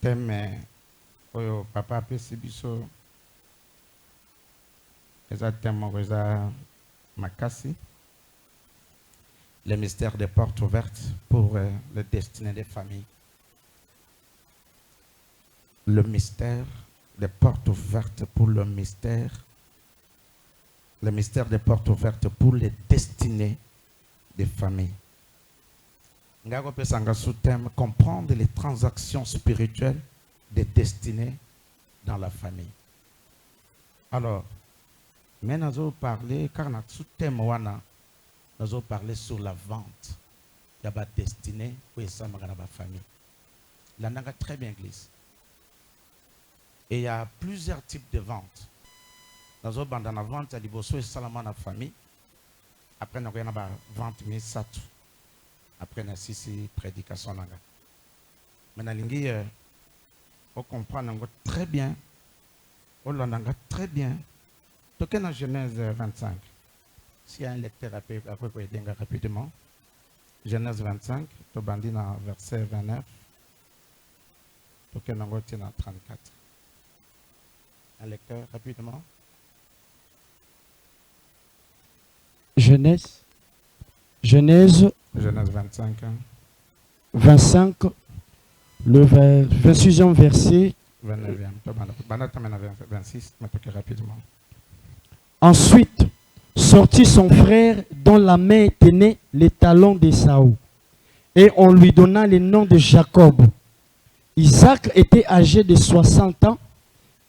thème oyo papa apesi biso eza thème moko eza makasi, le mystère des portes ouvertes pour le destiné des familles. Le mystère des portes ouvertes pour le mystère des portes ouvertes pour les destinées des familles. Ngako pesanga sous-thème comprendre les transactions spirituelles des destinées dans la famille. Alors, mais nous allons parler, car notre sous-thème wana, nous allons parler sur la vente. Il y a des destinées pour ça dans la famille. Là, on a très bien glissé. Et il y a plusieurs types de ventes. Nous allons dans la vente, il y a seulement la famille. Après, nous avons la vente misatu. Après, nous avons six prédications. Mais nous on comprend très bien. On l'a très bien. Donc, dans Genèse 25, s'il y a un lecteur après pour aider rapidement, Genèse 25, tu bandis dans verset 29, donc on a 34. Un lecteur rapidement. Genèse 25. 25, le 26e verset. 29e. 26, mais rapidement. Ensuite, sortit son frère dont la main tenait les talons d'Ésaü, et on lui donna le nom de Jacob. Isaac était âgé de 60 ans,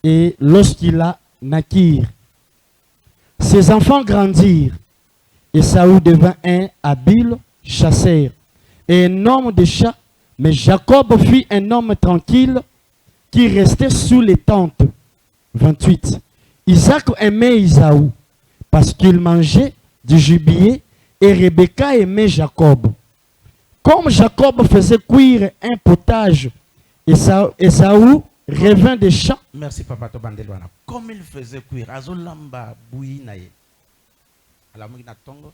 et lorsqu'il a naquit, ses enfants grandirent. Ésaü devint un habile chasseur et un homme de chasse, mais Jacob fut un homme tranquille qui restait sous les tentes. 28. Isaac aimait Ésaü parce qu'il mangeait du gibier et Rebecca aimait Jacob. Comme Jacob faisait cuire un potage, Ésaü revint des champs. Merci papa Tobandelwana. Comme il faisait cuire, azolamba bouilli naye. Alors moi na tongo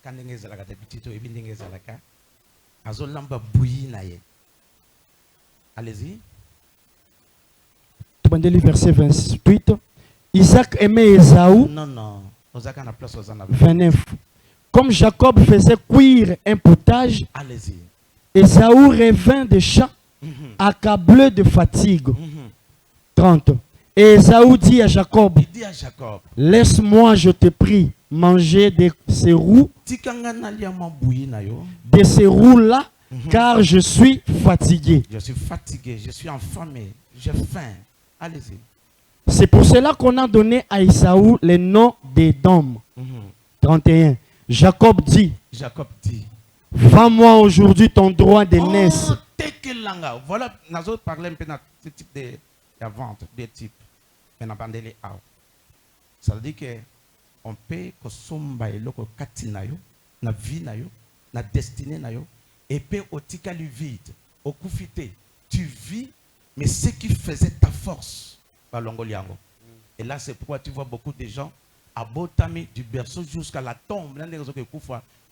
kanenge zalaka de petito ebindenge zalaka azolamba bouilli naye. Allez-y. Verset 28. Isaac aimait Ésaü. Non. 29. Comme Jacob faisait cuire un potage, allez-y. Ésaü revint des champs, accablé de fatigue. 30. Et Ésaü dit à Jacob, laisse-moi, je te prie, manger de ces roues, là, car je suis fatigué. Je suis fatigué, je suis affamé, j'ai faim. Allez-y. C'est pour cela qu'on a donné à Ésaü le nom d'Édom. 31. Jacob dit, vends-moi aujourd'hui ton droit d'aînesse. Voilà, nous parlons un peu de ce type de vente, des types. Ça veut dire qu'on peut consommer le katinayo, na vie nayo, na destinée nayo, et peut au tika lui vide, au koufité. Tu vis, mais ce qui faisait ta force. Et là, c'est pourquoi tu vois beaucoup de gens à Botami, du berceau jusqu'à la tombe,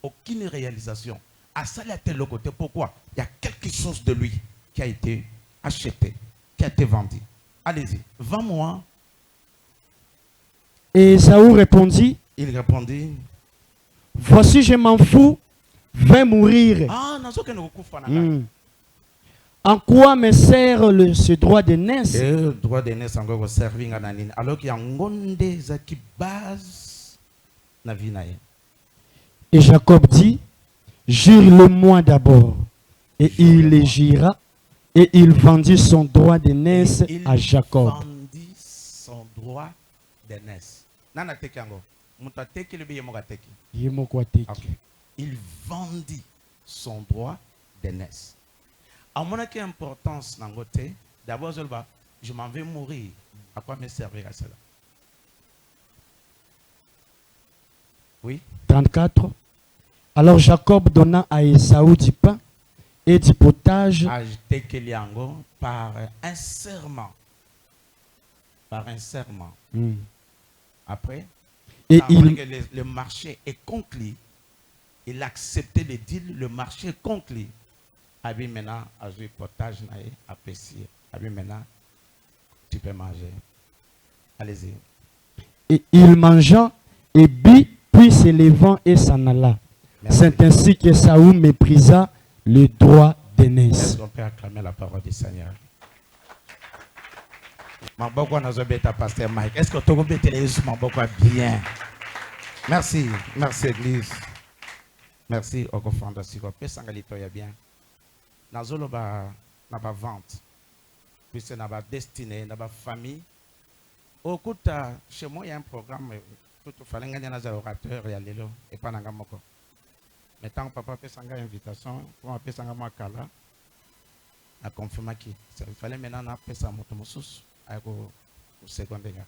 aucune réalisation. À ça, il y a tel côté. Pourquoi? Il y a quelque chose de lui qui a été acheté, qui a été vendu. Allez-y, vends-moi. Et Ésaü répondit, il répondit, voici, je m'en fous, vais mourir. En quoi me sert ce droit d'aînesse? Le droit d'aînesse encore servir à Nanine. Alors qu'il y a un monde qui base la vie. Et Jacob dit, jure-le-moi d'abord. Et il le jura. Et il vendit son droit d'aînesse à Jacob. Il vendit son droit d'aînesse. Il vendit son droit d'aînesse. À mon avis, importance dans côté, d'abord, je m'en vais mourir. À quoi me servira cela? Oui. 34. Alors Jacob donna à Ésaü du pain et du potage. Par un serment. Par un serment. Après, et le marché est conclu. Il a accepté le deal, le marché est conclu. Abi maintenant, à jouer potage, apprécié. Abi maintenant, tu peux manger. Allez-y. Et il mangea et but, puis s'élevant et s'en alla. Merci. C'est ainsi que Saül méprisa le droit d'aînesse. Est-ce qu'on peut acclamer la parole du Seigneur? Mamboko nazobeta pasteur Mike. Est-ce que tu peux bêter les Jésus Mamboko bien? Merci. Merci Église. Merci au cofondateur. Si vous pouvez s'engager bien. Nazolo ba na ba vente. Puis c'est na ba destinée, na ba famille. Au coup chez moi il y a un programme tout fallait gagner dans orateur et aller là et pas nanga moko. Mais tant que papa fait s'engager invitation, pour appeler s'engager moi kala. A confirmé qui. Il fallait maintenant appeler ça moto musus au secondaire.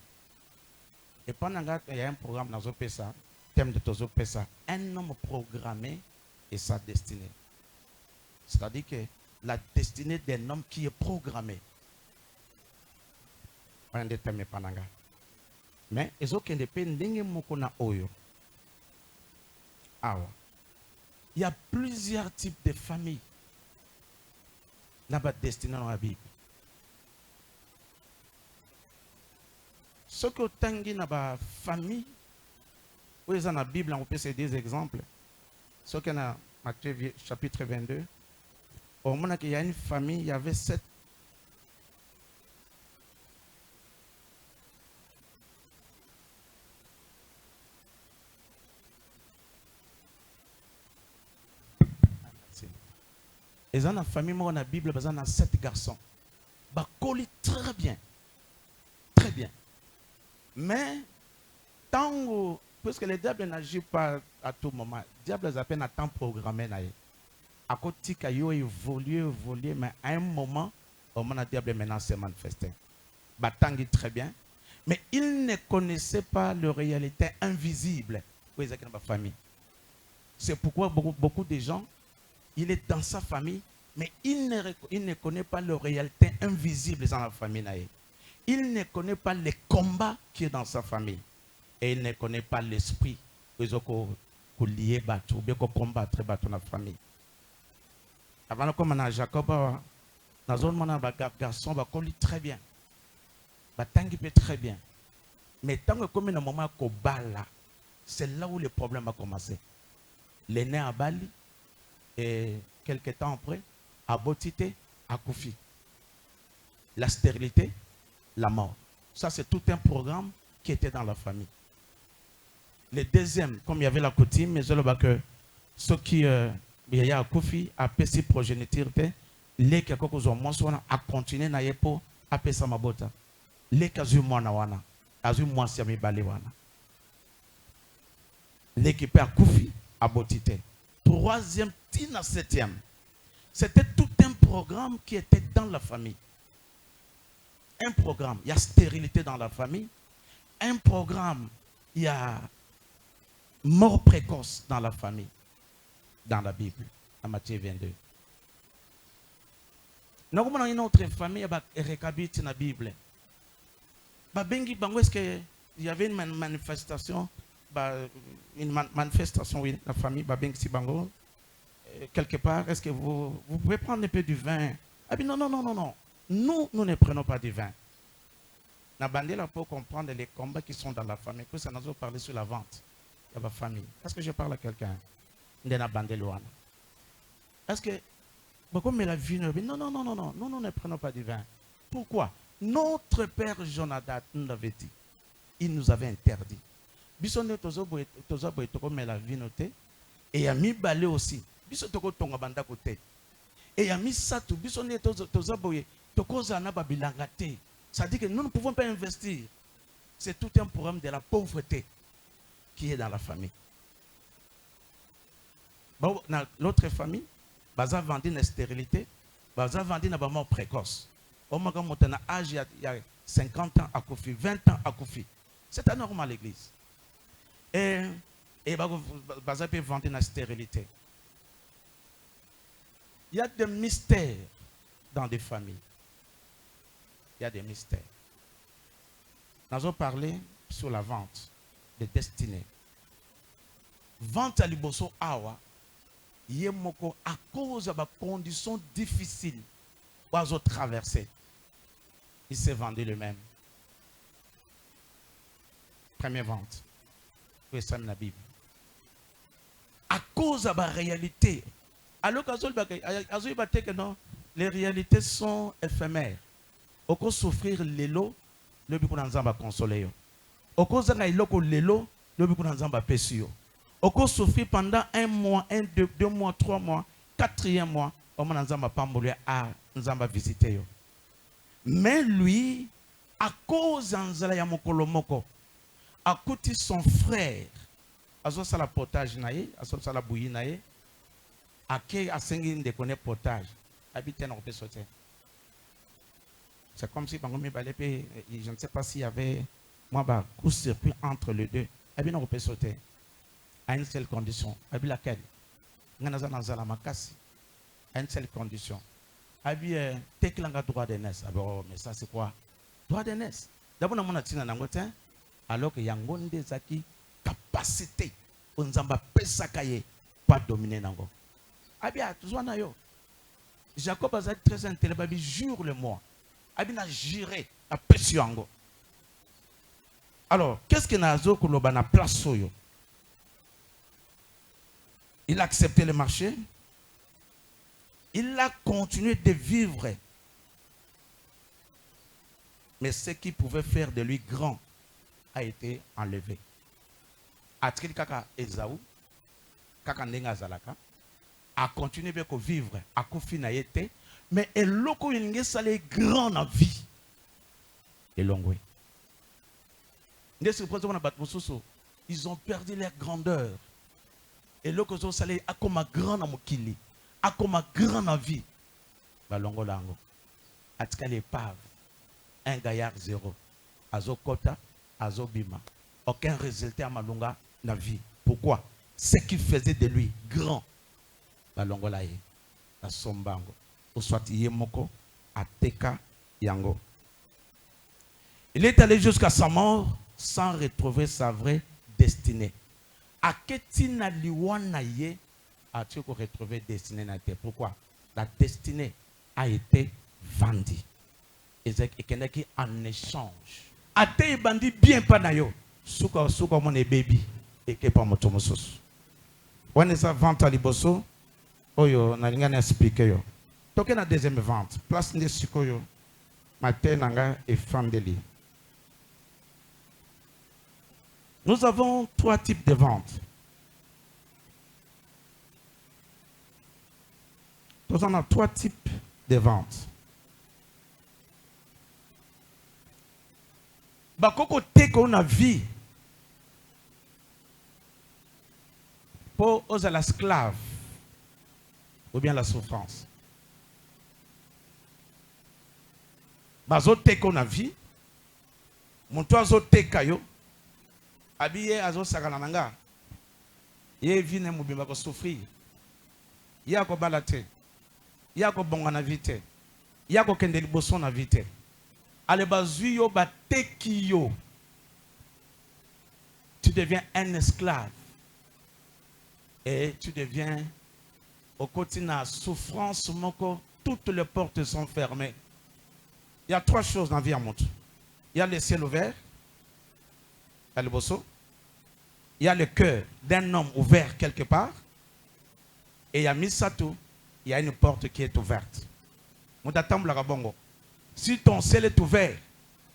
Et pendant qu'il y a un programme dans le PESA, thème de Tozo PESA, un homme programmé et sa destinée. C'est-à-dire que la destinée d'un homme qui est programmé. Un des thèmes pendant. Mais ils ont qu'un peu n'engagement oyo. Il y a plusieurs types de familles. N'a pas de destinée dans la Bible. Ce que tangi na ba famille, où ils ont la Bible, on peut se des exemples. Ce qu'on a Matthieu chapitre 22, au moment qu'il y a une famille, il y avait 7. Ils ont la famille, moi, on a la Bible, ils ont 7 garçons. Bah, colis très bien. Très bien. Mais, tant parce que le diable n'agit pas à tout moment, le diable a peine à temps programmé. À côté qu'il a évolué, mais à un moment, au moment où le diable maintenant s'est manifesté. Bah, tangi très bien. Mais il ne connaissait pas la réalité invisible. Oui, c'est dans ma famille. C'est pourquoi beaucoup de gens, il est dans sa famille, mais il ne connaît pas la réalité invisible dans la famille. Il ne connaît pas les combats qui est dans sa famille. Et il ne connaît pas l'esprit qui est lié à combattre dans la famille. Avant comme on a Jacob, dans la zone où on a garçon, on lit très bien. Tangi peut très bien. Mais tant que comme un moment qu'on là, c'est là où le problème a commencé. L'aîné à Bali, et quelques temps après, à Botité, à Koufi. La stérilité, la mort. Ça, c'est tout un programme qui était dans la famille. Le deuxième, comme il y avait la coutume, mais je le vois que ceux qui il y a Koufi, à PC progéniture, les qui ont moins à continuer na yepo à PC mabota. Les qui ont moins na wana, azu moins si ami balé wana. L'équipe à Koufi, à Botité. Troisième, tina septième. C'était tout un programme qui était dans la famille. Un programme, il y a stérilité dans la famille. Un programme, il y a mort précoce dans la famille. Dans la Bible, en Matthieu 22. Nous avons une autre famille, il y a dans la Bible. Est-ce qu'il y avait une manifestation, oui, la famille, quelque part, est-ce que vous pouvez prendre un peu du vin? Ah bien, non. Nous ne prenons pas du vin. Nous avons là pour comprendre les combats qui sont dans la famille. Puis ça nous a parlé sur la vente de la famille. Est-ce que je parle à quelqu'un? Est-ce que beaucoup met la vie? Non, nous ne prenons pas du vin. Pourquoi? Notre père Jonathan nous l'avait dit. Il nous avait interdit. Bisonne tozobo met la vie notée. Et il a mis balé aussi. Bisonne tonga banda côté. Et il y a mis ça tout. Bisonne tozobo tokoza na babilangate. Ça dit que nous ne pouvons pas investir. C'est tout un problème de la pauvreté qui est dans la famille. Bon, dans l'autre famille, baza vendu une stérilité, baza vendu une mort précoce. Au moment où on a âge, il y a 50 ans à Koufi, 20 ans à Koufi. C'est anormal à l'église. Et baza peut vendre une stérilité. Il y a des mystères dans des familles. Il y a des mystères. Nous avons parlé sur la vente de destinée. Vente à Liboso Awa. Yemoko, à cause de conditions difficiles, oiseau traversé, il s'est vendu lui-même. Première vente. Oui, ça la Bible. À cause de la réalité. Alors que non, les réalités sont éphémères. Au cause souffrir l'élo, le but qu'on va consoler. Au cause de l'élo, le but qu'on va pécher. Au cause souffrir pendant 1 mois, 2 mois, 3 mois, 4e mois, on va pas mourir à nous va visiter. Mais lui, à cause de Yamokolomoko, à côté son frère, à ce la potage naïe, à ce la bouillie naïe, à qui a singin de connaître potage, habiter dans le sauter. C'est comme si, je ne sais pas s'il y avait un coup-circuit entre les deux. Habiter dans le sauter. À une seule condition. Habiter laquelle? À une seule condition. Habiter, t'es qu'il a droit d'aînesse. Mais ça c'est quoi? Droit d'aînesse. D'abord, on a dit alors que Yangon des acquis, capacité, on zamba pesakaye, pas dominer nango. Abia, tout ça nayo. Jacob a été très intelligent, il jure le moi. Abia a juré, a péché ango. Alors, qu'est-ce que Nazo Kouloba na place soyo? Il a accepté le marché. Il a continué de vivre. Mais ce qui pouvait faire de lui grand a été enlevé. Atkil kaka Esaou, kaka Nenga Zalaka, a continué à vivre, à confiner été, mais il loko yinge salé grand en vie. Et longwe. Ils ont perdu leur grandeur. Et loko zo salé a comme grand en mokili, a comme grand en vie. Ba longo lango. Atkal épave, un gaillard 0. Azo kota. Azobima. Aucun résultat à Malunga na vie. Pourquoi? Ce qui faisait de lui grand. Balongolaye. La sombango. Ou soit Yemoko. Ateka Yango. Il est allé jusqu'à sa mort sans retrouver sa vraie destinée. A ketina liwanaye a-t-il retrouvé destinée na terre? Pourquoi? La destinée a été vendue. Et qui en échange. Ate bandi bien pas na yo. Souka mon baby. Et que pas motomosos. On est à vente à liboso. Oyo, na linga na expliquer yo. Toke na deuxième vente. Place ne sikoyo. Matin nanga et fandeli. Nous avons 3 types de ventes. Nous avons 3 types de ventes. Bakoko te qu'on a vie pour aux à l'esclave ou bien la souffrance. Bazo te qu'on a vie, mon toi zo te kayo, habillé azo sagalananga, ye vine mubimba ko souffrir, ya ko balate, ya ko bongana vite, ya ko kende liboso na vite. Alebazuyo batekiyo. Tu deviens un esclave. Et tu deviens au quotidien souffrance moko. Toutes les portes sont fermées. Il y a 3 choses dans la vie à montre. Il y a le ciel ouvert. Il y a le bosso. Il y a le cœur d'un homme ouvert quelque part. Et il y a Misato. Il y a une porte qui est ouverte. Moutatam Blagabongo. Si ton ciel est ouvert,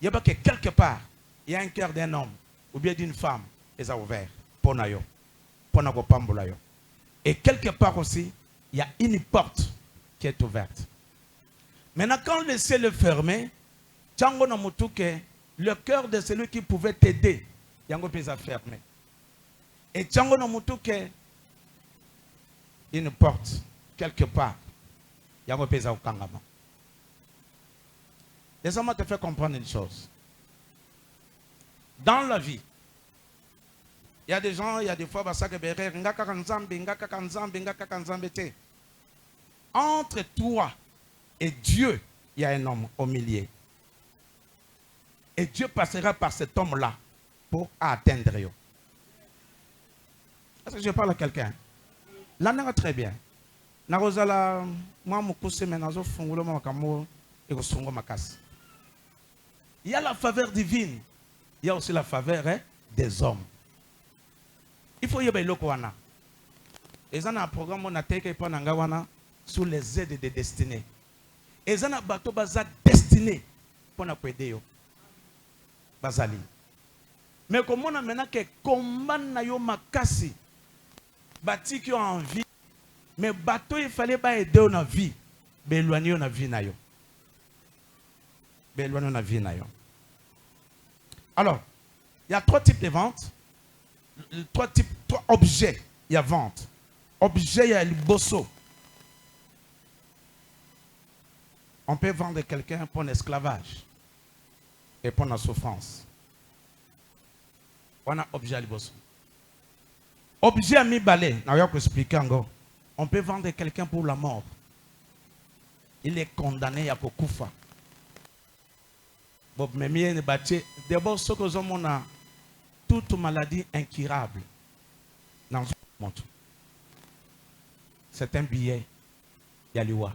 il y a pas que quelque part, il y a un cœur d'un homme ou bien d'une femme, et ça ouvert. Ponayo. Ponago pambulayo. Et quelque part aussi, il y a une porte qui est ouverte. Maintenant, quand le ciel est fermé, Tchango na mutuke, le cœur de celui qui pouvait t'aider, Yango pesa fermé. Et Tchango na mutuke, une porte, quelque part, Yango pesa okangama. Laisse-moi te faire comprendre une chose. Dans la vie, il y a des gens, il y a des fois, entre toi et Dieu, il y a un homme au milieu. Et Dieu passera par cet homme-là pour atteindre. Est-ce que je parle à quelqu'un? Là, très bien. nakozala mwa mokuse me nazofungola makambo ekosungo makasi. Il y a la faveur divine, il y a aussi la faveur des hommes. Il faut y avoir le wana. Et ça un programme on a teke pa nanga wana sur les aides de destinée. Et ça na bateau baza destiné pour na aider yo. Bazali. Mais comme on a maintenant que combat na yo makasi bati qui ont envie mais bateau il fallait pas aider on a vie be éloigner on a vie na yo. Be éloigner on a vie na yo. Alors, il y a 3 types de ventes. 3 objets. Il y a vente. Objet, il y a le bosso. On peut vendre quelqu'un pour l'esclavage et pour la souffrance. On a objet à le bosso. Objet à mi balai. Je vais vous expliquer encore. On peut vendre quelqu'un pour la mort. Il est condamné à Kokufa. D'abord, ce que nous avons, toute maladie incurable dans le monde. C'est un billet, il y a l'IWA.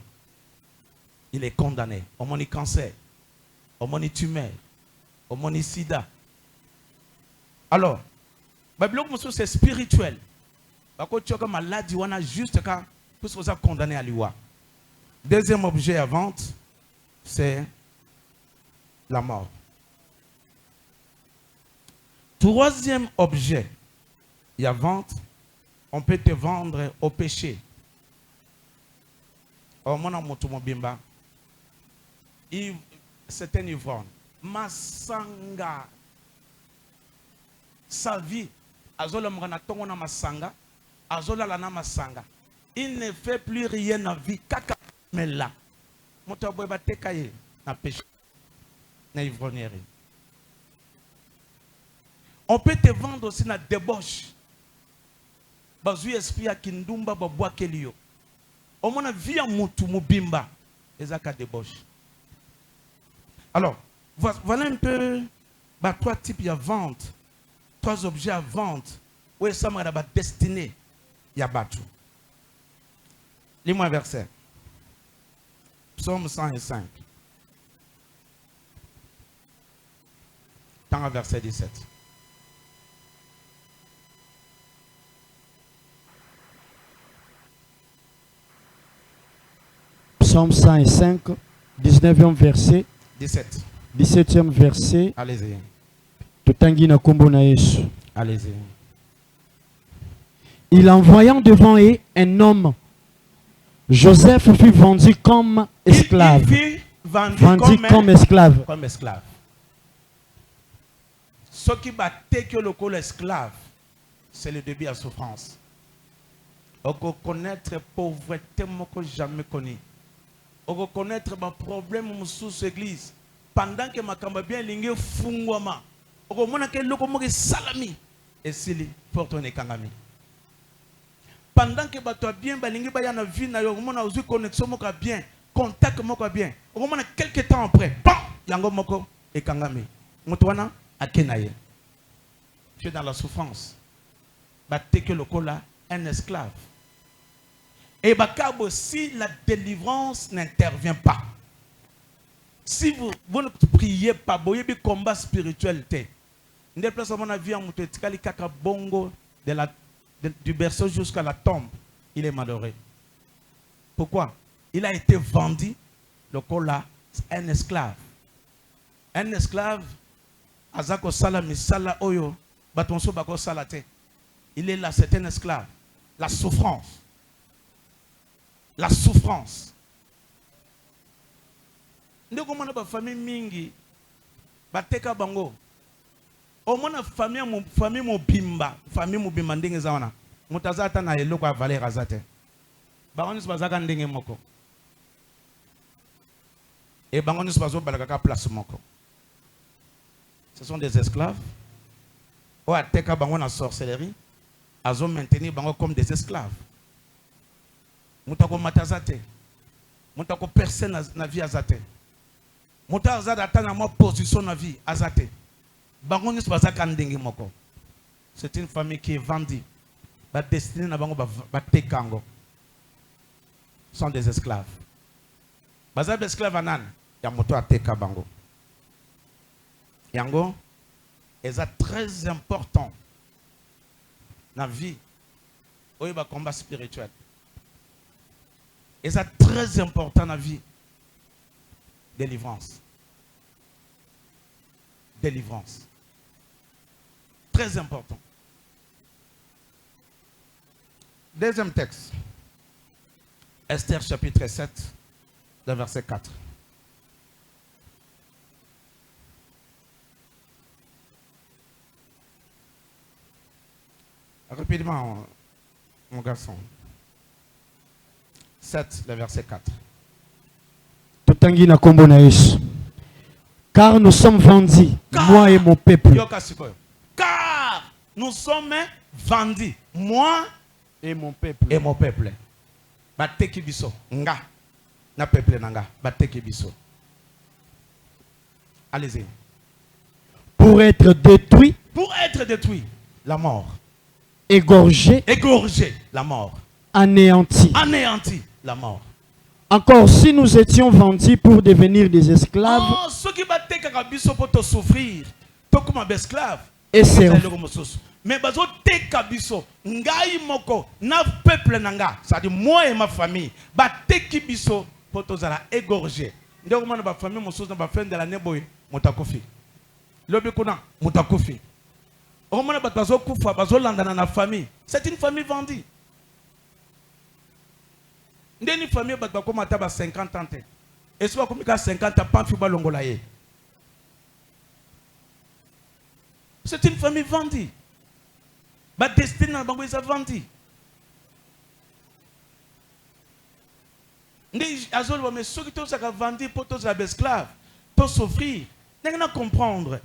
Il est condamné. Au moins, cancer, au moins, tumeur, au moins, sida. Alors, c'est spirituel. Parce que tu as une maladie, on a juste quand vous êtes condamné à l'IWA. Deuxième objet à vente, c'est la mort. Troisième objet, il y a vente, on peut te vendre au péché. Oh, mon amour, bimba, c'est un ivrogne. Masanga, sa vie, azola mrana tongona masanga, azola lana masanga. Il ne fait plus rien en vie, kaka mais là, mon taboué va te cailler, na péché. On peut te vendre aussi la débauche. Bazu esprit à kindumba babwa kelio. Au moins vie en mutu mubimba. Ezaka débauche. Alors, voilà un peu 3 types de vente. 3 objets à vente. Où est-ce que ça destiné? Il y a battu. Lis-moi un verset. Psaume 105. Dans le verset 17. Psaume 105, 19e verset. 17. 17e verset. Allez-y. Tutangi na kombo na Yesu. Allez-y. Il envoyant devant eux un homme. Joseph fut vendu comme esclave. Il fut vendu comme esclave. Comme esclave. Ce qui battait que le col esclave, c'est le début à souffrance. On peut connaître la pauvreté que jamais connue. On peut connaître les problèmes sous l'église. Pendant que ma kamba bien lingé fungwama. On peut connaître que le salami. Et s'il faut tourner kangami. Pendant que tu bien balingé baya na vie na yo, on a aussi connexion moka bien, contact moka bien. On a quelques temps après, bam, yango moko et kangami. Mutwana akenaye. Tu es dans la souffrance. Batte que le cola un esclave. Et bakabo si la délivrance n'intervient pas. Si vous ne priez pas, vous avez un combat spirituel. Vous avez la vie en moutetikali kaka bongo du berceau jusqu'à la tombe. Il est malheureux. Pourquoi? Il a été vendu. Le cola un esclave. Un esclave. Azako sala misala oyo. Batonso bako salate. Il est là, c'est un esclave. La souffrance. La souffrance. Nous avons une famille mingi. Bateka bango. Au moins famille mobimba. Famille mobimba ndenge zawana. Mutazata na yelo kwa valer azate. Bangonis bazaka ndenge moko. Et bangonis bazo balaka place moko. Ce sont des esclaves. Ou ateka bango na sorcellerie. Azo maintenir bango comme des esclaves. Mutako matazate. Mutako personne na vie azate. Mutazada atana ma position na vie azate. Bangonis bazaka ndenge moko. C'est une famille qui est vendue. Ba destinée na bango ba tekango. sont des esclaves. Bazab esclave anan, ya moto ateka bango. Yango, c'est très important dans la vie. Oui, bah combat spirituel. Et c'est très important dans la vie. Délivrance. Délivrance. Très important. Deuxième texte. Esther chapitre 7, le verset 4. Rapidement, mon garçon. 7, le verset 4. Totangi na kombo na Yesu. Car nous sommes vendus, moi et mon peuple. Car nous sommes vendus, moi Et mon peuple. et mon peuple. Bateki biso, nga, na peuple nanga, bateki biso. Allez-y. Pour être détruit, Pour être détruit, la mort. égorgé, Égorgé, la mort. anéanti. Anéanti, la mort. Encore si nous étions vendus pour devenir des esclaves Oh, ceux qui battent biso pour te souffrir, toi comme un esclave. et servants. Mais bazo te kabiso, ngai moko, na peuple nanga, c'est-à-dire moi et ma famille, bateki kibiso pour te zala égorgé. Ndeko mana ba famille mosusu na ba fin de l'année boy, mutakofi. Lobi kuna mutakofi. O mana ba bazo kufa, bazo landana na famille. C'est une famille vendue. Ndeni famille ba ba koma ta ba 50 ans. Et soit comme 50 ans pas fi ba longola ye. C'est une famille vendue. Ma destinée dans bango est vendue. Ndi azolo mais ceux qui tous ça vendu pour tous les esclaves, pour souffrir, n'engana comprendre.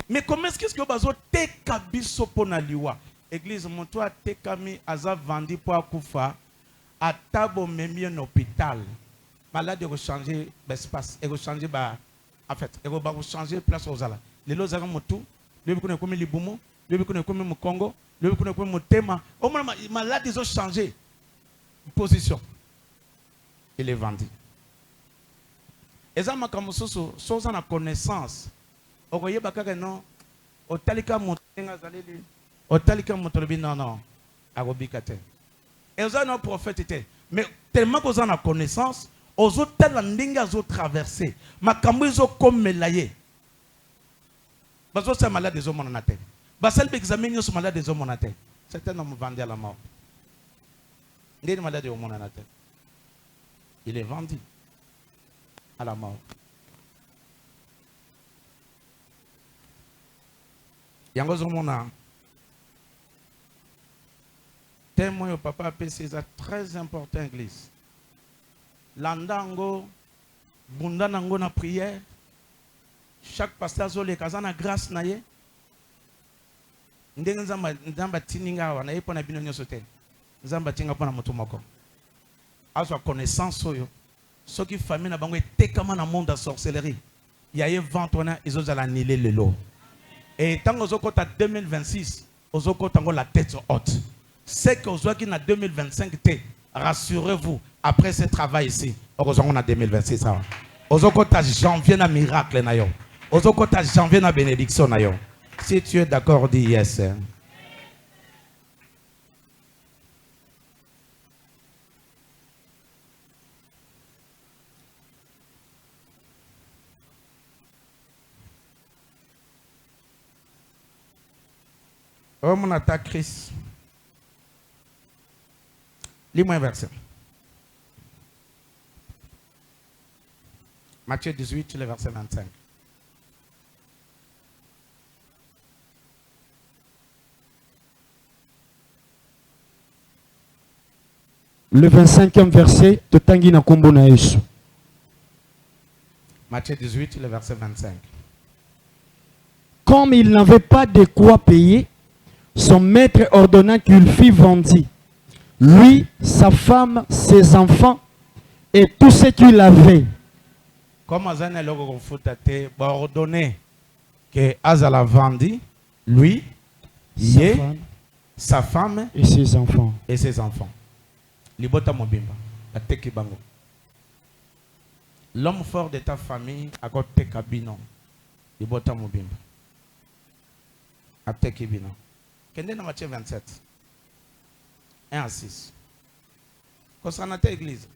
Mais comment est-ce que bazo te kabiso pona liwa? Église mon toi te kami aza vendu pour akufa, atabo memi en hôpital. Malade de changer l'espace, et changer ba en fait, et va changer place aux ala. Les lots zara motu, le biko ne comme libumo, le biko ne comme mu Congo. Le thème, au moins malade ils ont changé de position. Il est vendu. Et ça m'a comme ça, sans la connaissance. Au voyez bakaka non, au talika montenga zaleli, au talika montolobi non non, arobikate. Et ça nos prophètes étaient, mais tellement qu'ils ont la connaissance, aux autres tellement ndinga aux traversé, ma kambizo comme melaye. Parce que c'est malade des hommes en atteint. Basel examine ce malade des hommes en terre. C'est un homme vendu à la mort. Il est malade des hommes en terre. Il est vendu à la mort. Yango zomona. Témoin au papa PC, c'est très important église. Landango, bundanango na prière. Chaque pasteur zole kazana grâce na ye. Ndenge nzamba tininga wana yepo na bino nyoso te nzamba tinga pona moto moko azwa connaissance oyo soki famille na bango etekama na monde de sorcellerie ya ye vente wana ezozala annuler lelo et tango ozokota 2026 ozokota ngo la tête haute c'est que ozwaki na 2025 te rassurez-vous après ce travail ici ozongo na 2026 ça ozokota janvier na miracle na yo ozokota janvier na bénédiction na yo. Si tu es d'accord, dis yes. Oh mon attaque Christ. Lis-moi un verset. Matthieu 18, le verset 25. Le 25e verset de Tangi na kombo na Yesu. Matthieu 18, le verset 25. Comme il n'avait pas de quoi payer, son maître ordonna qu'il fût vendu. Lui, sa femme, ses enfants et tout ce qu'il avait. Comme Azana Logo Futate ordonné que Azala vendu, lui, sa femme et ses enfants. Et ses enfants. Libota Mobimba. ateki bango. L'homme fort de ta famille a côté kabino. Il bota mobimba. Ateki bino. Kende na Matthieu 27. 1 à 6. Concernant ta église.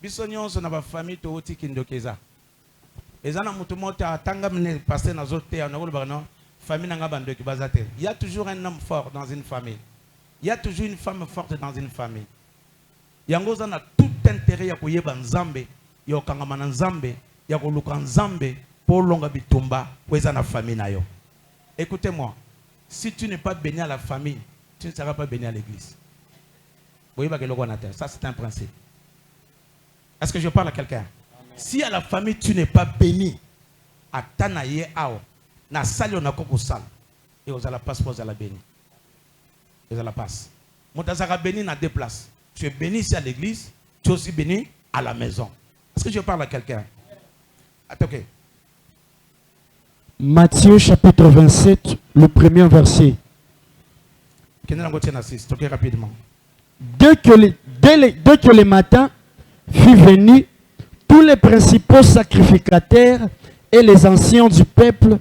Biso nyonso na ba famille to oti kindokeza. Ezana mutu mota tanga mne passer na zote ya ngolo bano famille nanga bando ki bazate. Il y a toujours un homme fort dans une famille. Il y a toujours une femme forte dans une famille. Yango zana tout intérêt ya koyeba nzambe, ya okangama na nzambe, ya koluka nzambe pour longa bitumba kweza na famille na yo. Écoutez-moi, si tu n'es pas béni à la famille, tu ne seras pas béni à l'église. Ça c'est un principe. Est-ce que je parle à quelqu'un? Si à la famille tu n'es pas béni, à Tanaye Ao, na sali on a koko sal, et aux la passe pour la béni. Et la passe. Montazara béni na deux places. Tu es béni ici à l'église, tu es aussi béni à la maison. Est-ce que je parle à quelqu'un? Attends, ok. Matthieu chapitre 27, le premier verset. Rapidement. Dès que le matin fut venu, tous les principaux sacrificateurs et les anciens du peuple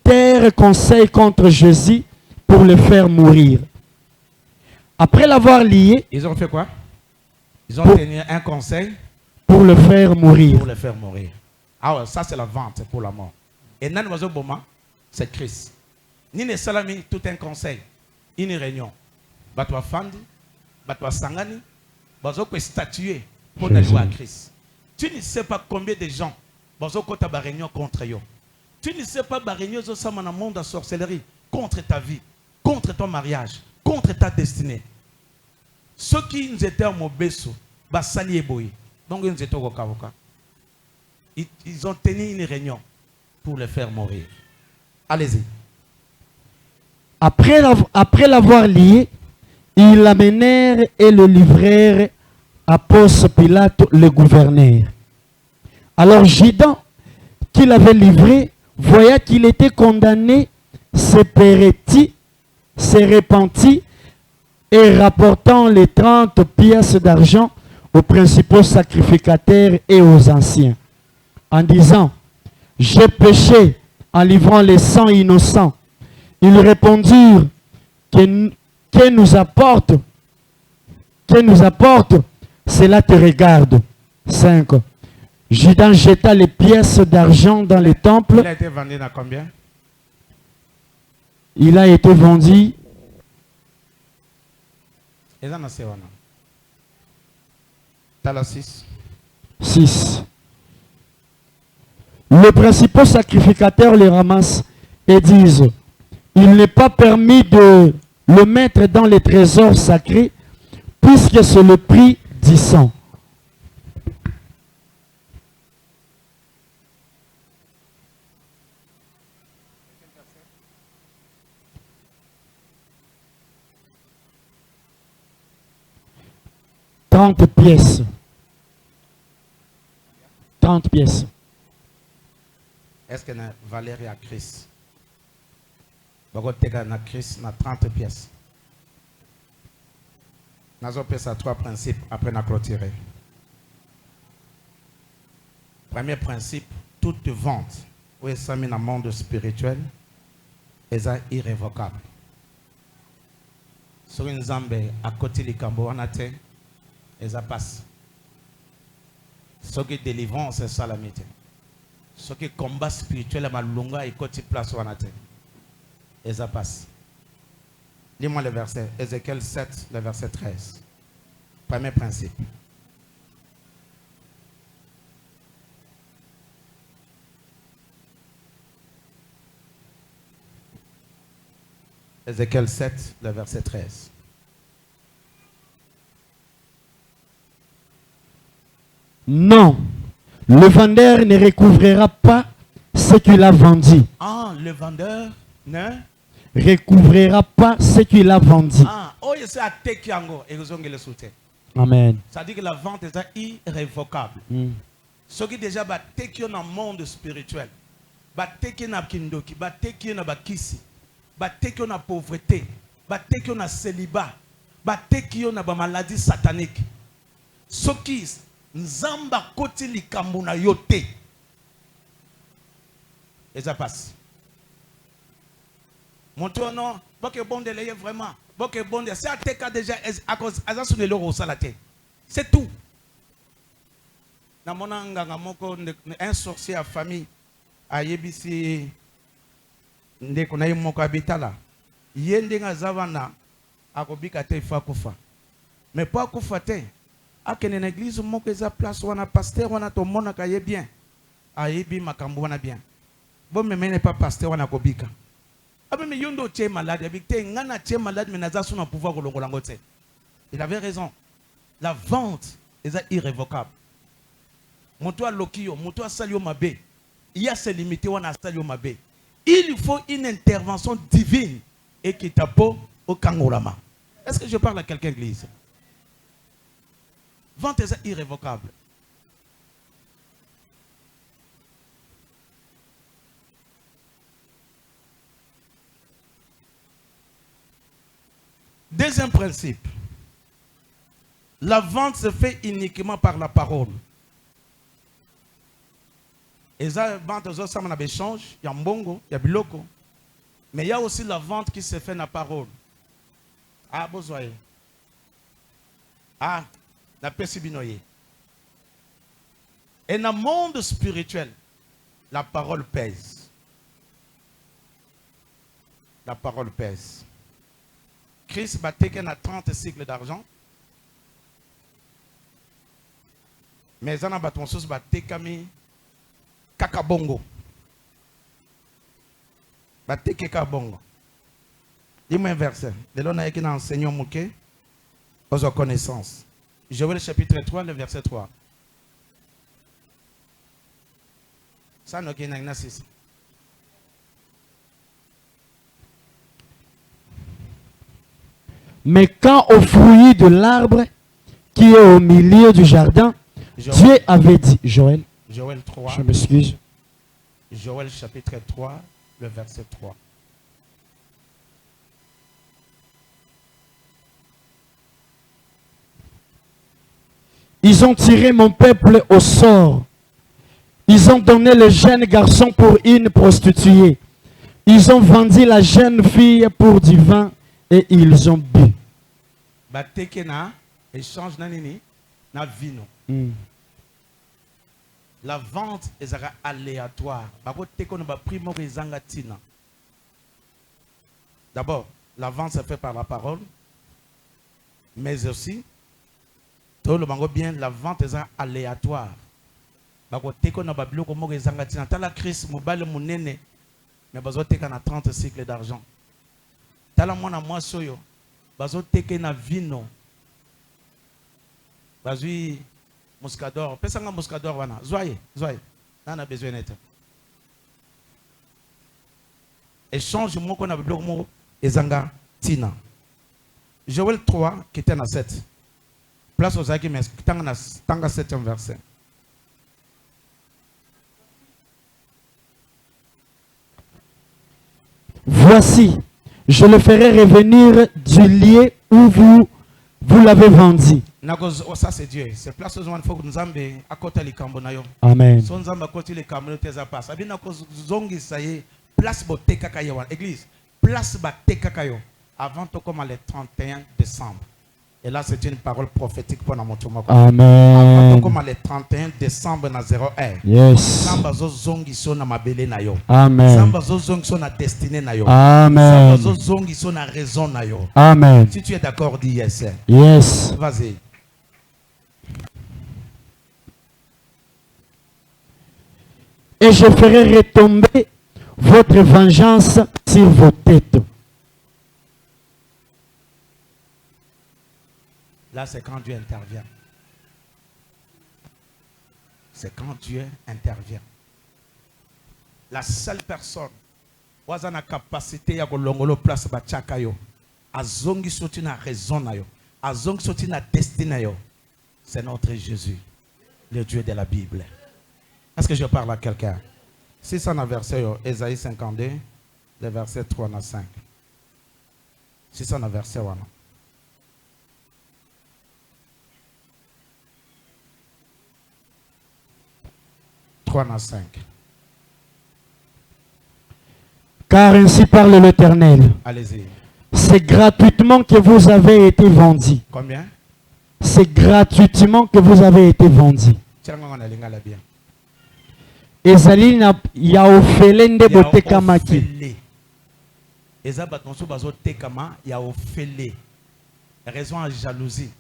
tinrent conseil contre Jésus pour le faire mourir. Après l'avoir lié, ils ont fait quoi? Ils ont tenu un conseil pour le faire mourir. Pour le faire mourir. Ah ouais, ça c'est la vente pour la mort. Et nan wazo boma, c'est Christ. Ni ne salami tout un conseil, une réunion. Batwa fandi, batwa sangani, bazo ko statuer pour aller à Christ. Tu ne sais pas combien de gens bazo ko ta réunion contre yo. Tu ne sais pas ba réunion zo sama na monde de sorcellerie contre ta vie, contre ton mariage, contre ta destinée. Ceux qui nous étaient en Mobeso, basali eboyi. Donc ils étaient au Kavoka. Ils ont tenu une réunion pour le faire mourir. Allez-y. Après l'avoir lié, ils l'amenèrent et le livrèrent à Ponce Pilate, le gouverneur. Alors Judas, qui l'avait livré, voyant qu'il était condamné, se repentit et rapportant les 30 pièces d'argent aux principaux sacrificateurs et aux anciens, en disant: j'ai péché en livrant les sangs innocents. Ils répondirent: que nous apporte, cela te regarde. 5. Judas jeta les pièces d'argent dans les temples. Il a été vendu à combien? Il a été vendu. T'as 6. 6. Les principaux sacrificateurs les ramassent et disent: il n'est pas permis de le mettre dans les trésors sacrés, puisque c'est le prix du sang. « 30 pièces. 30 pièces. Est-ce que Valérie a Christ? Na Christ na 30 pièces. Nous avons fait 3 principes après nous clôturer. Premier principe, toute vente où est dans le monde spirituel est irrévocable. Sur une zambe à côté de Cambo, on a été, et ça passe. Ce qui est délivrance, c'est ça la métier. Ce qui est combat spirituel, c'est longa et côté place, on a été. Et ça passe. Lis-moi le verset. Ézéchiel 7, le verset 13. Premier principe. Ézéchiel 7, le verset 13. Non, le vendeur ne recouvrera pas ce qu'il a vendu. Ah, le vendeur ne recouvrera pas ce qu'il a vendu. Ah, oh, c'est à Tekiango et vous le soutien. Amen. Ça dit que la vente est irrévocable. Ce qui déjà va tekio dans le monde spirituel, va tekio na kindoki, va tekio na bakisi, va tekio na pauvreté, va tekio na célibat, va tekio na maladie satanique. soki nzamba koti likambo na yo te eza passe monto non boke bondele ye vraiment boke bondele c'est ateka déjà à cause azasu de l'euro salate c'est tout na mona nganga moko un sorcier à famille ayebisi ndeko na ye moko abitala ye ndenga zavana akobika te fa kufa mais pas kufa te akene na église moko eza place wana pasteur wana to mona ka ye bien ayebi makambo wana bien bon mais n'est pas pasteur wana kobika abe me yondo tie malade abikte ngana tie malade mais naza suna pouvoir kolongola ngote il avait raison la vente est irrévocable moto lokio moto salio mabe il y a ses limités wana salio mabe il faut une intervention divine et qui tapo au kangolama. Est-ce que je parle à quelqu'un église? Vente est irrévocable. Deuxième principe. La vente se fait uniquement par la parole. Et ça, vente aux autres, on a échange, il y a mbongo, il y a biloko. Mais il y a aussi la vente qui se fait dans la parole. Ah, besoin. Ah, la persibinoye. Et dans le monde spirituel, la parole pèse. La parole pèse. Christ va taken à 30 cycles d'argent. Mais il y a un sous va tekami kakabongo. Va teke kabongo. Dis-moi un verset. De là, on a écrit dans Seigneur Mouké aux connaissances. Joël chapitre 3, le verset 3. Ça, nous avons 6. Mais quand au fruit de l'arbre qui est au milieu du jardin, Dieu avait dit, Joël 3, je m'excuse. Joël chapitre 3, le verset 3. Ils ont tiré mon peuple au sort. Ils ont donné le jeune garçon pour une prostituée. Ils ont vendu la jeune fille pour du vin et ils ont bu. Batekena échange nanini na vino. La vente est aléatoire. D'abord, la vente se fait par la parole, mais aussi, tout le monde bien, la vente est aléatoire. La crise, mais bazo teka na 30 cycles d'argent. Tala mwana mwaso yo, bazo teke na vino. Bazui Muscador, pesanga Muscador wana. Zoye. Nana besoin d'être. Échange moko na bloko moko ezanga tina. Joël 3 qui était dans 7. Place aux acquis mais tanga 7e verset. Voici, je le ferai revenir du lieu où vous l'avez vendu. Ça c'est Dieu. C'est place où il faut que nous ayons à côté les cambonayo. Amen. Si nous avons à côté les cambonayo, ça passe. Abin à cause zongi ça y est. Place bote kakayo. Église. Place bote kakayo. Avant tout comme le 31 décembre. Et là c'est une parole prophétique pour notre monde. Amen. Avant tout comme le 31 décembre na 0h. Yes. Samba zo zongi so na mabele na yo. Amen. Samba zo zongi so na destinée na yo. Amen. Samba zo zongi so na raison na yo. Amen. Si tu es d'accord, dis yes. Yes. Vas-y. Et je ferai retomber votre vengeance sur vos têtes. Là, c'est quand Dieu intervient. C'est quand Dieu intervient. La seule personne qui a la capacité à golongolo place bachakayo, azongi soti na raison na yo, azongi soti na destinée yo, c'est notre Jésus, le Dieu de la Bible. Est-ce que je parle à quelqu'un? Si ça a verset yo, Ésaïe 52, le verset 3 à 5. Si ça a verset wana. 3 à 5. Car ainsi parle l'Éternel. Allez-y. C'est gratuitement que vous avez été vendus. Combien? C'est gratuitement que vous avez été vendus. Bien. Ezali na ya ofele nde botekamaki. Eza batonso bazo tekama ya ofele. Raison à jalousie.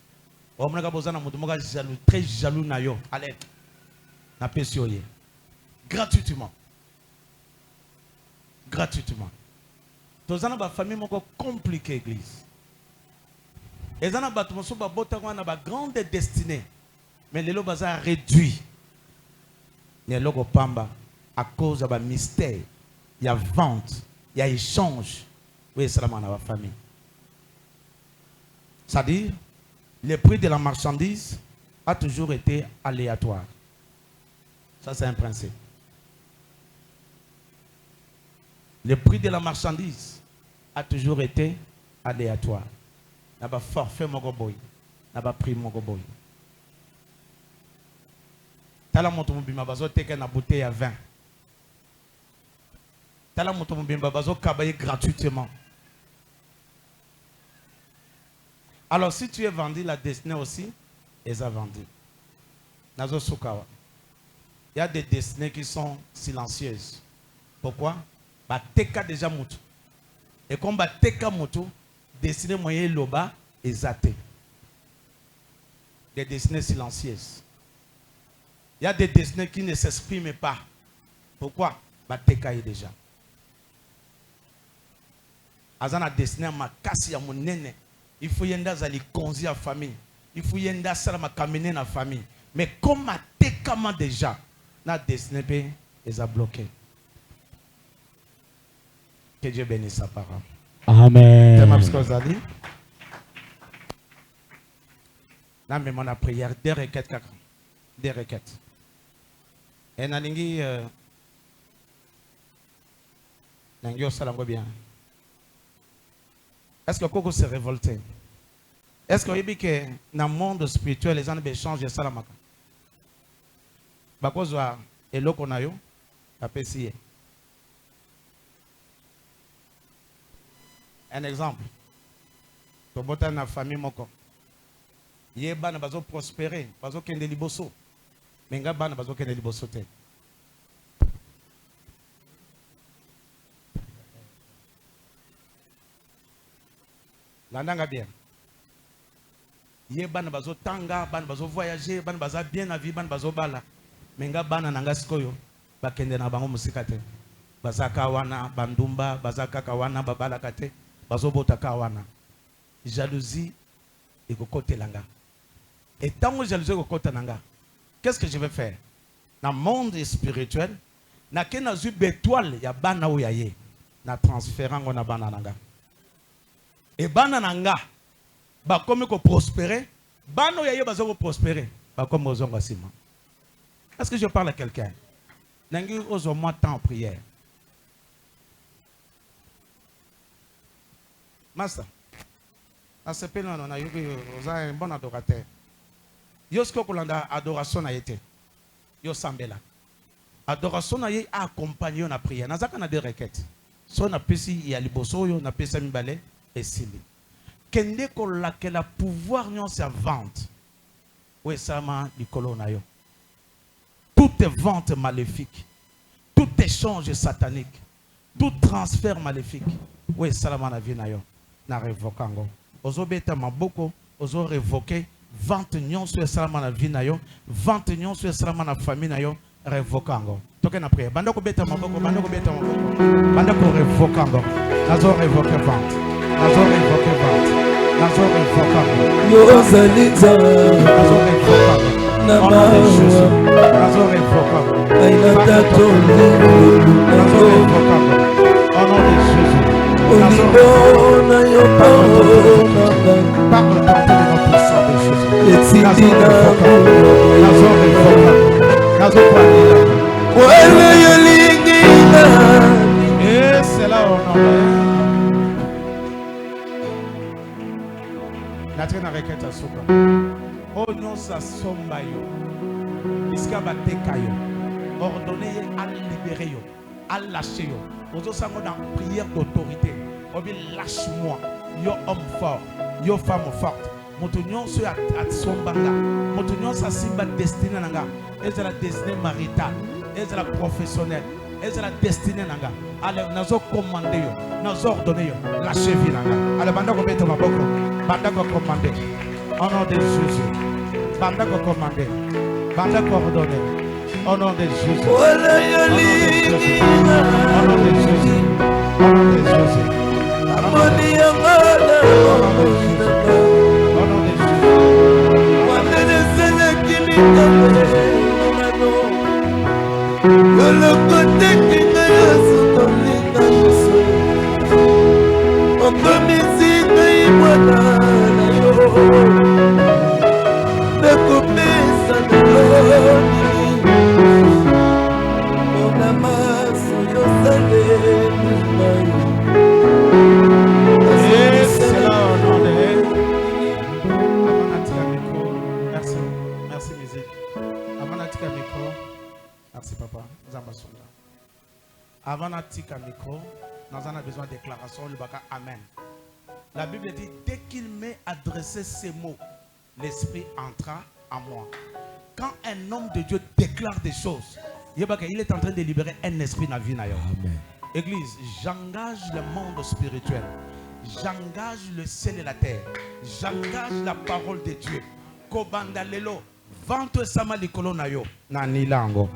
On m'a besoin de moto jaloux, très jaloux na yo. Allez. Na pesioye. Gratuitement. Gratuitement. Tozana ba famille moko compliquée église. Ezana batonso ba bota na ba grande destinée. Mais lelo baza réduit. Il y a logo pamba à cause de mystère, il y a vente, il y a échange. Oui, c'est dans la famille. C'est-à-dire, le prix de la marchandise a toujours été aléatoire. Ça, c'est un principe. Le prix de la marchandise a toujours été aléatoire. Il n'y a pas forfait mogoboy, il n'y a pas prix mogoboy. Tala moto mobimba bazo teke na bouteille à 20. Tala moto mobimba bazo kabaye gratuitement. Alors si tu es vendu, la destinée aussi est vendue. Nazo Sukawa. Il y a des destinées qui sont silencieuses. Pourquoi? Ba teka déjà moto. Et comme ba teka moto, destiné moyen loba est zaté. Des destinées silencieuses. Il y a des destinées qui ne s'expriment pas. Pourquoi? Batekaye déjà. Azana destiné ma kasi ya monene. Il faut yenda zali konzi à famille. Il faut yenda sala ma kamene na famille. Mais comme ma tekama déjà, na destiné pe est bloqué. Que Dieu bénisse sa parole. Amen. T'aimes ce que vous avez dit? Là, mais mon prière, des requêtes, des requêtes. Et nalingi nangio salango bien. Est-ce que Koko s'est révolté? Est-ce que dit que dans le monde spirituel les gens échangent salamaka? Bakozwa eloko na yo apesiye. Un exemple. Tobota na famille moko. Yeba na bazo prospérer, bazo kende liboso. Menga bana bazo kende liboso te. Landanga bien. Yeba na bazo tanga, bana bazo voyager, bana baza bien na vie, bana bazo bala. Menga bana nanga sikoyo bakende na bango musika te. Bazaka wana bandumba, bazaka kawana babala kate, bazo bota kawana. Jalousie et kokote langa. Et tant que jalousie kokote langa, qu'est-ce que je vais faire? Dans le monde spirituel, na kena zu bétoile ya bana ou yaye, na transférant on a bana nanga. Et bana nanga, ba comme ko prospérer, bana ou yaye bazo prospérer, ba comme ozonga sima. Est-ce que je parle à quelqu'un? Nangi ozo moi temps en prière. Master, à ce pays, on a eu un bon adorateur. Yosko kolanda adoration na été. Yo sambela. Adoration na yé accompagné na prière. Nazaka na deux requêtes. So na pesi ya liboso yo na pesa mibale et sili. Kende ko la que la pouvoir nyon sa vente. Oui sama likolo na yo. Toute vente maléfique, tout échange satanique, tout transfert maléfique. Oui salama na vie na yo. Na revokango. Ozo beta maboko, ozo révoquer vente nyon sur salama na vie na yo, vente nyon sur salama na famille na yo, revokango. Toke na prière. Banda ko beta maboko, banda ko beta maboko. Banda ko revokango. Nazo révoquer vente. Nazo révoquer vente. Nazo revokango. Yo zaliza. Nazo revokango. Au nom de Jésus. Nazo revokango. Aina tatoli. Nazo revokango. Au nom de Jésus. Olibona yo paona. Parle dans le nom puissant de Jésus. Etindina. Nazo revokango. Nazo revokango. Wele yelingina. Et c'est là au nom de Natrena requête à Soka. Oh non, ça somba yo. Iska bateka yo. ordonner à libérer yo, à lâcher yo. Nous sommes dans prière d'autorité. On dit lâche-moi, yo homme fort, yo femme forte. Moutunion sur à son banga, moutunion sa simba destinée nanga. Est la destinée maritale, est la professionnelle, est la destinée nanga. Allez, nazo commander yo, nazo ordonner yo, lâchez vie nanga. Allez, banda ko mettre ma boko, banda ko commander. Au nom de Jésus, banda ko commander, banda ko ordonner. Au nom de Jésus, au nom de Jésus, au nom de Jésus. Merci papa, nous avons besoin. Avant d'attendre le micro, nous avons besoin de déclaration, le baka Amen. La Bible dit, dès qu'il m'est adressé ces mots, l'Esprit entra en moi. Quand un homme de Dieu déclare des choses, il est en train de libérer un esprit dans la vie. Amen. Église, j'engage le monde spirituel. J'engage le ciel et la terre. J'engage la parole de Dieu. Kobandalelo, vente sama likolo na yo na nilango.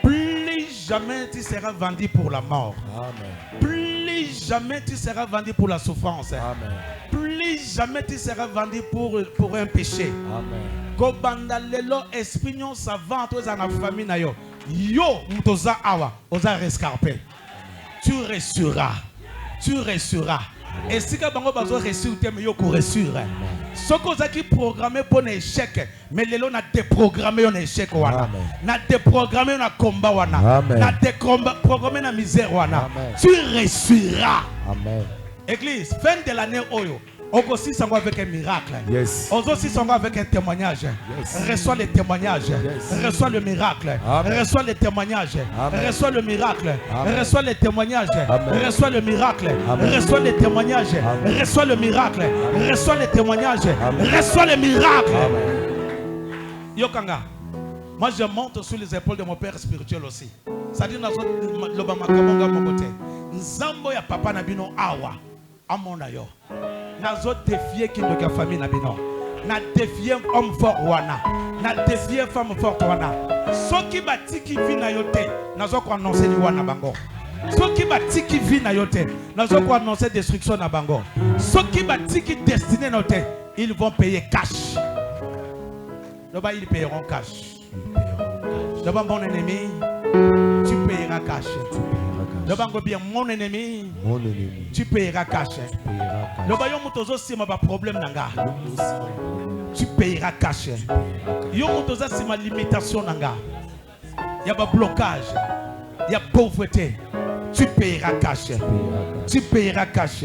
Plus jamais tu seras vendu pour la mort. Amen. Plus jamais tu seras vendu pour la souffrance. Amen. Plus jamais tu seras vendu pour un péché. Amen. Kobandalelo esprit savant tous en la famille na yo. Yo mutoza awa oza rescarpé. Tu reçuras. Tu reçuras. Et si tu as reçu, tu as reçu. Ce que tu as programmé pour un échec, mais les gens ont déprogrammé un échec. On a déprogrammé un combat. On a déprogrammé une misère. Tu reçuras. Amen. Église, fin de l'année, on aussi s'en va avec un miracle. Yes. On aussi s'en va avec un témoignage. Yes. Reçois les témoignages. Yes. Reçois le miracle. Amen. Reçois les témoignages. Amen. Reçois le miracle. Amen. Reçois les témoignages. Amen. Reçois le miracle. Amen. Reçois les témoignages. Amen. Reçois le miracle. Amen. Reçois les témoignages. Amen. Reçois le miracle. Amen. Yokanga. Moi je monte sur les épaules de mon père spirituel aussi. Ça dit dans le bamakamanga mon côté. Nzambo ya papa nabino awa. Amona yo. Nazo défier qui de la famille nabino. Na défier homme fort wana. Na défier femme forte wana. Ce qui bati qui vit na yote. Nazo ko annoncer ni wana bango. Ce qui bati qui vit na yote. Nazo ko annoncer destruction na bango. Ce qui bati qui destiné na yote. Ils vont payer cash. Là-bas ils paieront cash. Là-bas mon ennemi, tu payeras cash. Là-bas bien mon ennemi, tu payeras cash. Là-bas yon mutozo si ma problème nanga. Tu payeras cash. Yon mutozo si ma limitation nanga. Y a pas blocage, y a pauvreté. Tu payeras cash. Tu payeras cash.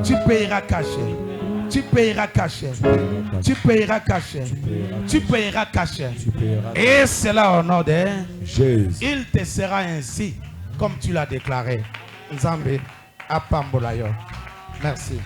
Tu payeras cash. Tu payeras cash. Tu payeras cash. Tu payeras cash. Et c'est là au nom de Jésus. Il te sera ainsi comme tu l'as déclaré. Nzambe apambolayo. Merci.